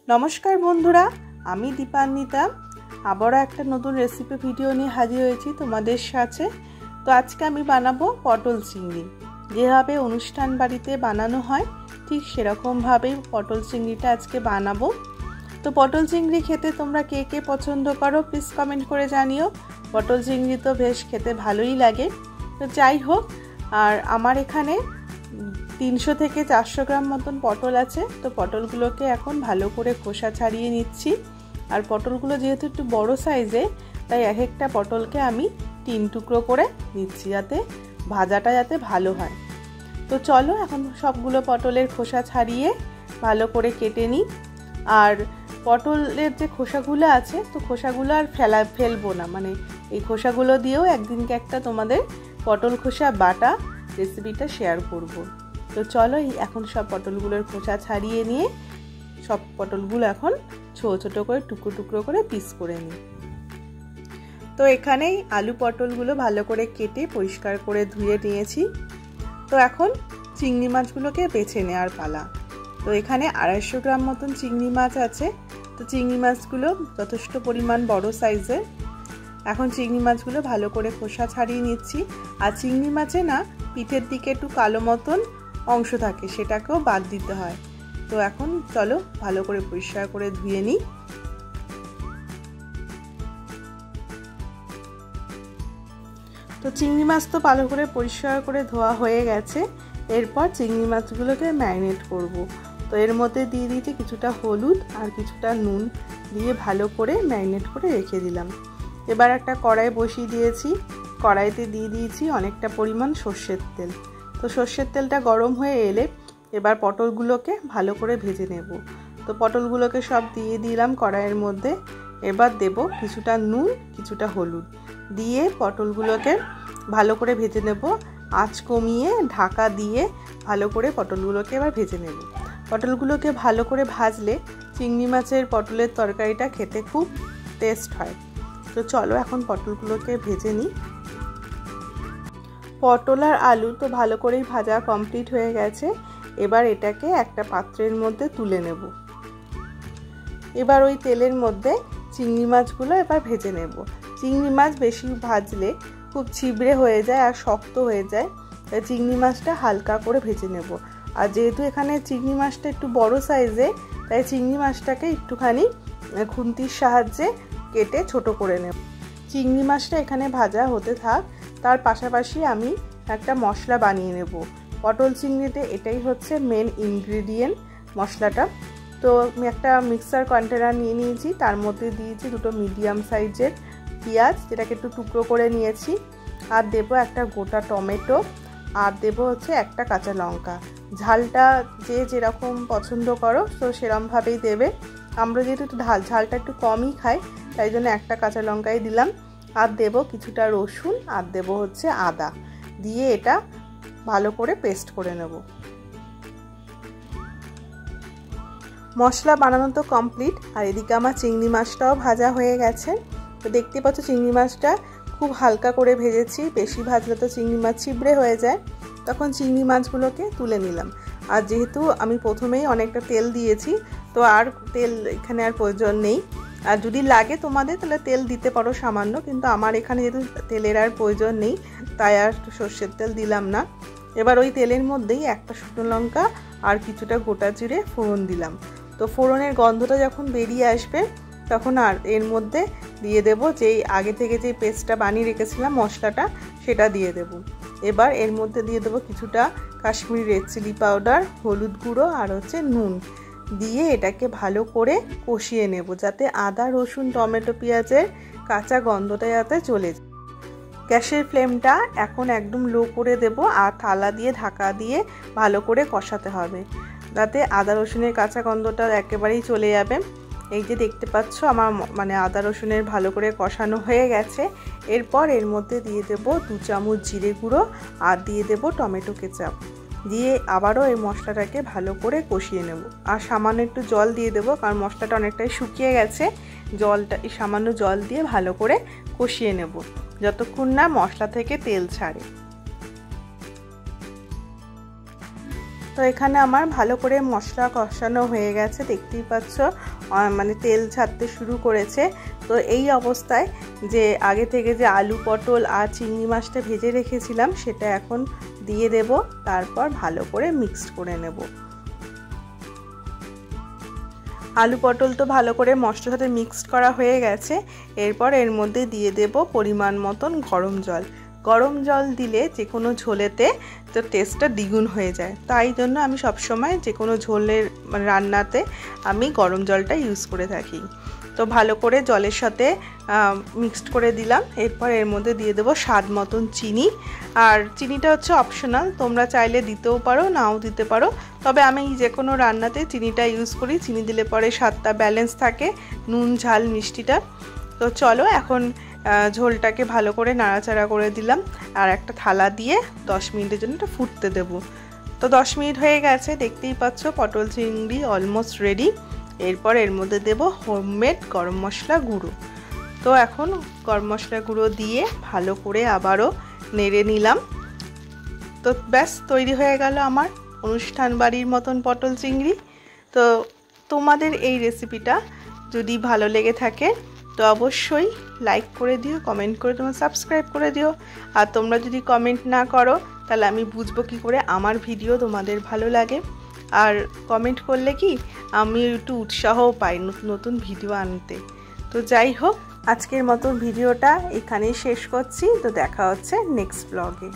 নমস্কার বন্ধুরা, আমি দীপান্বিতা আবারও একটা নতুন রেসিপি ভিডিও নিয়ে হাজির হয়েছি তোমাদের সাথে। তো আজকে আমি বানাবো পটল চিংড়ি। যেভাবে অনুষ্ঠান বাড়িতে বানানো হয় ঠিক সেরকমভাবেই পটল চিংড়িটা আজকে বানাবো। তো পটল চিংড়ি খেতে তোমরা কে কে পছন্দ করো প্লিজ কমেন্ট করে জানিও। পটল চিংড়ি তো বেশ খেতে ভালোই লাগে। তো যাই হোক, আর আমার এখানে 300 থেকে 400 গ্রাম মতন পটল আছে। তো পটলগুলোকে এখন ভালো করে খোসা ছাড়িয়ে নিচ্ছি। আর পটলগুলো যেহেতু একটু বড় সাইজে, তাই এক একটা পটলকে আমি 3 টুকরো করে নিচ্ছি যাতে ভাজাটা ভালো হয়। তো চলো এখন সবগুলো পটলের খোসা ছাড়িয়ে ভালো করে কেটে নিই। আর পটলের যে খোসাগুলো আছে, তো খোসাগুলো আর ফেলবো না, মানে এই খোসাগুলো দিয়েও একদিনকে একটা তোমাদের পটল খোসা বাটা রেসিপিটা শেয়ার করব। তো চলো এখন সব পটলগুলোর খোসা ছাড়িয়ে নিয়ে সব পটলগুলো এখন ছোট ছোট করে টুকরো টুকরো করে পিস করে নিই। তো এখানেই আলু পটলগুলো ভালো করে কেটে পরিষ্কার করে ধুয়ে নিয়েছি। তো এখন চিংড়ি মাছগুলোকে বেছে নেওয়ার পালা। তো এখানে 250 গ্রাম মতন চিংড়ি মাছ আছে। তো চিংড়ি মাছগুলো যথেষ্ট পরিমাণ বড় সাইজের। এখন চিংড়ি মাছগুলো ভালো করে খোসা ছাড়িয়ে নিচ্ছি। আর চিংড়ি মাছে না পিঠের দিকে একটু কালো মতন অংশ থাকে, সেটাকেও বাদ দিতে হয়। তো এখন চলো ভালো করে পরিষ্কার করে ধুয়ে নিই। তো চিংড়ি মাছ তো ভালো করে পরিষ্কার করে ধোয়া হয়ে গেছে। এরপর চিংড়ি মাছগুলোকে ম্যারিনেট করব। তো এর মধ্যে দিয়ে দিয়েছি কিছুটা হলুদ আর কিছুটা নুন দিয়ে ভালো করে ম্যারিনেট করে রেখে দিলাম। এবার একটা কড়াই বসিয়ে দিয়েছি। কড়াইতে দিয়ে দিয়েছি অনেকটা পরিমাণ সর্ষের তেল। তো সর্ষের তেলটা গরম হয়ে এলে এবার পটলগুলোকে ভালো করে ভেজে নেব। তো পটলগুলোকে সব দিয়ে দিলাম কড়াইয়ের মধ্যে। এবার দেব কিছুটা নুন, কিছুটা হলুদ দিয়ে পটলগুলোকে ভালো করে ভেজে নেব। আঁচ কমিয়ে ঢাকা দিয়ে ভালো করে পটলগুলোকে এবার ভেজে নেব। পটলগুলোকে ভালো করে ভাজলে চিংড়ি মাছের পটলের তরকারিটা খেতে খুব টেস্ট হয়। তো চলো এখন পটলগুলোকে ভেজে নিই। পটল আর আলু তো ভালো করেই ভাজা কমপ্লিট হয়ে গেছে। এবার এটাকে একটা পাত্রের মধ্যে তুলে নেব। এবার ওই তেলের মধ্যে চিংড়ি মাছগুলো এবার ভেজে নেব। চিংড়ি মাছ বেশি ভাজলে খুব ছিবড়ে হয়ে যায় আর শক্ত হয়ে যায়, তাই চিংড়ি মাছটা হালকা করে ভেজে নেব। আর যেহেতু এখানে চিংড়ি মাছটা একটু বড় সাইজে, তাই চিংড়ি মাছটাকে একটুখানি খুন্তির সাহায্যে কেটে ছোট করে নেব। চিংড়ি মাছটা এখানে ভাজা হতে থাক, তার পাশাপাশি আমি একটা মশলা বানিয়ে নেব। পটল চিংড়িতে এটাই হচ্ছে মেন ইনগ্রেডিয়েন্ট মশলাটা। তো আমি একটা মিক্সার কন্টেনার নিয়ে নিয়েছি, তার মধ্যে দিয়েছি 2 মিডিয়াম সাইজের পেঁয়াজ, যেটাকে একটু টুকরো করে নিয়েছি। আর দেবো একটা গোটা টমেটো, আর দেবো হচ্ছে একটা কাঁচা লঙ্কা। ঝালটা যে যেরকম পছন্দ করো তো সেরকমভাবেই দেবে। আমরা যেহেতু একটু ঝালটা একটু কমই খাই, তাই জন্য একটা কাঁচা লঙ্কাই দিলাম। আর দেবো কিছুটা রসুন, আর দেবো হচ্ছে আদা দিয়ে এটা ভালো করে পেস্ট করে নেব। মশলা বানানো তো কমপ্লিট। আর এদিকে আমার চিংড়ি মাছটাও ভাজা হয়ে গেছে। তো দেখতে পাচ্ছ চিংড়ি মাছটা খুব হালকা করে ভেজেছি। বেশি ভাজলে তো চিংড়ি মাছ ছিবড়ে হয়ে যায়। তখন চিংড়ি মাছগুলোকে তুলে নিলাম। আর যেহেতু আমি প্রথমেই অনেকটা তেল দিয়েছি, তো আর তেল এখানে আর প্রয়োজন নেই। আর যদি লাগে তোমাদের তাহলে তেল দিতে পারো সামান্য, কিন্তু আমার এখানে যেহেতু তেলের আর প্রয়োজন নেই, তাই আর সর্ষের তেল দিলাম না। এবার ওই তেলের মধ্যেই একটা শুকনো লঙ্কা আর কিছুটা গোটা জিরে ফোড়ন দিলাম। তো ফোড়নের গন্ধটা যখন বেরিয়ে আসবে তখন আর এর মধ্যে দিয়ে দেব যেই আগে থেকে যে পেস্টটা বানিয়ে রেখেছিলাম মশলাটা, সেটা দিয়ে দেব। এবার এর মধ্যে দিয়ে দেবো কিছুটা কাশ্মীরি রেড চিলি পাউডার, হলুদ গুঁড়ো আর হচ্ছে নুন দিয়ে এটাকে ভালো করে কষিয়ে নেব, যাতে আদা রসুন টমেটো পেঁয়াজের কাঁচা গন্ধটা যাতে চলে যায়। গ্যাসের ফ্লেমটা এখন একদম লো করে দেব আর থালা দিয়ে ঢাকা দিয়ে ভালো করে কষাতে হবে, যাতে আদা রসুনের কাঁচা গন্ধটা একেবারেই চলে যাবে। এই যে দেখতে পাচ্ছ আমার আদা রসুনের ভালো করে কষানো হয়ে গেছে। এরপর এর মধ্যে দিয়ে দেব 2 চামচ জিরে গুঁড়ো আর দিয়ে দেব টমেটো কেচাপ দিয়ে আবারও এই মশলাটাকে ভালো করে কষিয়ে নেব। আর সামান্য একটু জল দিয়ে দেবো, কারণ মশলাটা অনেকটাই শুকিয়ে গেছে। সামান্য জল দিয়ে ভালো করে কষিয়ে নেব যতক্ষণ না মশলা থেকে তেল ছাড়ে। তো এখানে আমার ভালো করে মশলা কষানো হয়ে গেছে, দেখতেই পাচ্ছ মানে তেল ছাড়তে শুরু করেছে। তো এই অবস্থায় যে আগে থেকে যে আলু পটল আর চিংড়ি মাছটা ভেজে রেখেছিলাম সেটা এখন দিয়ে দেব, তারপর ভালো করে মিক্সড করে নেব। আলু পটল তো ভালো করে মশলার সাথে মিক্সড করা হয়ে গেছে। এরপর এর মধ্যে দিয়ে দেব পরিমাণ মতন গরম জল। গরম জল দিলে যে কোনো ঝোলেতে তো টেস্টটা দ্বিগুণ হয়ে যায়, তাই জন্য আমি সবসময় যে কোনো ঝোলের রান্নাতে আমি গরম জলটা ইউজ করে থাকি। তো ভালো করে জলের সাথে মিক্সড করে দিলাম। এরপর এর মধ্যে দিয়ে দেবো স্বাদ মতন চিনি, আর চিনিটা হচ্ছে অপশনাল, তোমরা চাইলে দিতেও পারো নাও দিতে পারো, তবে আমি যে কোনো রান্নাতে চিনিটা ইউজ করি। চিনি দিলে পরে স্বাদটা ব্যালেন্স থাকে, নুন ঝাল মিষ্টিটা। তো চলো এখন ঝোলটাকে ভালো করে নাড়াচাড়া করে দিলাম, আর একটা থালা দিয়ে 10 মিনিটের জন্য এটা ফুটতে দেব। তো 10 মিনিট হয়ে গেছে, দেখতেই পাচ্ছ পটল চিংড়ি অলমোস্ট রেডি। এরপর এর মধ্যে দেব হোমমেড গরম মশলা গুঁড়ো। তো এখন গরম মশলা গুঁড়ো দিয়ে ভালো করে আবারও নেড়ে নিলাম। তো ব্যাস তৈরি হয়ে গেল আমার অনুষ্ঠান বাড়ির মতন পটল চিংড়ি। তো তোমাদের এই রেসিপিটা যদি ভালো লেগে থাকে তো অবশ্যই লাইক করে দিও, কমেন্ট করে তোমরা সাবস্ক্রাইব করে দিও। আর তোমরা যদি কমেন্ট না করো তাহলে আমি বুঝবো কী করে আমার ভিডিও তোমাদের ভালো লাগে। আর কমেন্ট করলে কি আমি একটু উৎসাহও পাই নতুন নতুন ভিডিও আনতে। তো যাই হোক, আজকের মতো ভিডিওটা এখানেই শেষ করছি। তো দেখা হচ্ছে নেক্সট ব্লগে।